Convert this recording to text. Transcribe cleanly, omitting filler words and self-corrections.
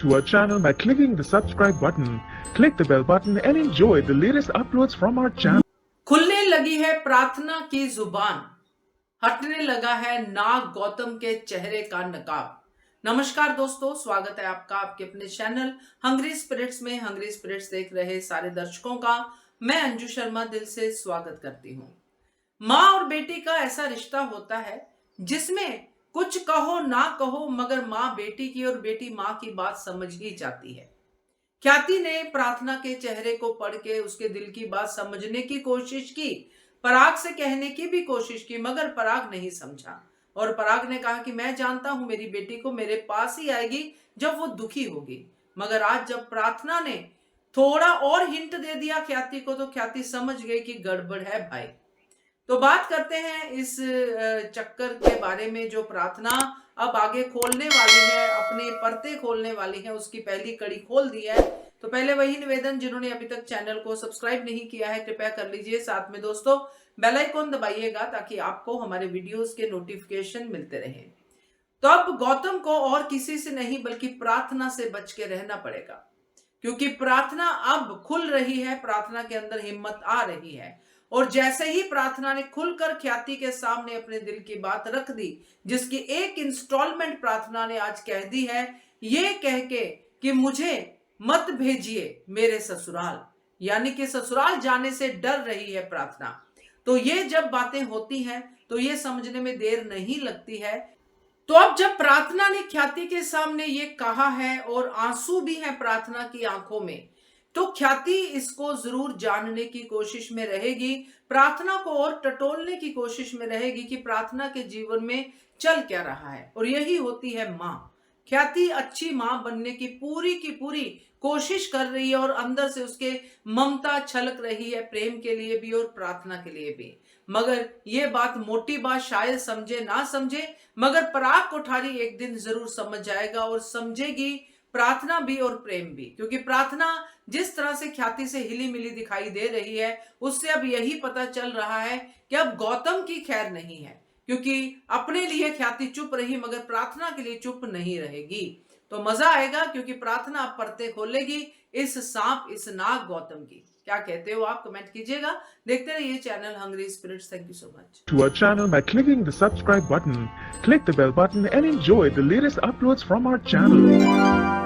to our channel by clicking the subscribe button. Click the bell button and enjoy the latest uploads from our channel. खुलने लगी है प्रार्थना की जुबान, हटने लगा है नाग गौतम के चेहरे का नकाब। नमस्कार दोस्तों, स्वागत है आपका आपके अपने चैनल हंग्री स्पिरिट्स में। हंग्री स्पिरिट्स देख रहे सारे दर्शकों का मैं अंजू शर्मा दिल से स्वागत करती हूँ। माँ और बेटी का ऐसा रिश्ता होता है जिसमें कुछ कहो ना कहो मगर माँ बेटी की और बेटी माँ की बात समझ ही जाती है। ख्याति ने प्रार्थना के चेहरे को पढ़ के उसके दिल की बात समझने की कोशिश की, पराग से कहने की भी कोशिश की, मगर पराग नहीं समझा। और पराग ने कहा कि मैं जानता हूं मेरी बेटी को मेरे पास ही आएगी जब वो दुखी होगी। मगर आज जब प्रार्थना ने थोड़ा और हिंट दे दिया ख्याति को, तो ख्याति समझ गई कि गड़बड़ है भाई। तो बात करते हैं इस चक्कर के बारे में जो प्रार्थना अब आगे खोलने वाली है, अपने पर्दे खोलने वाली है, उसकी पहली कड़ी खोल दी है। तो पहले वही निवेदन, जिन्होंने अभी तक चैनल को सब्सक्राइब नहीं किया है कृपया कर लीजिए, साथ में दोस्तों बेल आइकॉन दबाइएगा ताकि आपको हमारे वीडियोस के नोटिफिकेशन मिलते रहे। तो अब गौतम को और किसी से नहीं बल्कि प्रार्थना से बच के रहना पड़ेगा, क्योंकि प्रार्थना अब खुल रही है, प्रार्थना के अंदर हिम्मत आ रही है। और जैसे ही प्रार्थना ने खुलकर ख्याति के सामने अपने दिल की बात रख दी, जिसकी एक इंस्टॉलमेंट प्रार्थना ने आज कह दी है, ये कह के कि मुझे मत भेजिए मेरे ससुराल, यानी कि ससुराल जाने से डर रही है प्रार्थना। तो ये जब बातें होती हैं तो ये समझने में देर नहीं लगती है। तो अब जब प्रार्थना ने ख्याति के सामने ये कहा है और आंसू भी हैं प्रार्थना की आंखों में, तो ख्याति इसको जरूर जानने की कोशिश में रहेगी, प्रार्थना को और टटोलने की कोशिश में रहेगी कि प्रार्थना के जीवन में चल क्या रहा है। और यही होती है माँ। ख्याति अच्छी माँ बनने की पूरी कोशिश कर रही है और अंदर से उसके ममता छलक रही है, प्रेम के लिए भी और प्रार्थना के लिए भी। मगर ये बात मोटी बात शायद समझे ना समझे, मगर पराग कोठारी एक दिन जरूर समझ जाएगा और समझेगी प्रार्थना भी और प्रेम भी। क्योंकि प्रार्थना जिस तरह से ख्याति से हिली मिली दिखाई दे रही है, उससे अब यही पता चल रहा है कि अब गौतम की खैर नहीं है, क्योंकि अपने लिए ख्याति चुप रही मगर प्रार्थना के लिए चुप नहीं रहेगी। तो मजा आएगा, क्योंकि प्रार्थना अब पर्दे खोलेगी इस सांप, इस नाग गौतम की। क्या कहते हो आप, कमेंट कीजिएगा। देखते रहिए channel hungry spirits. Thank you so much. To our channel by clicking the subscribe button. Click the bell button and enjoy the latest uploads from our channel.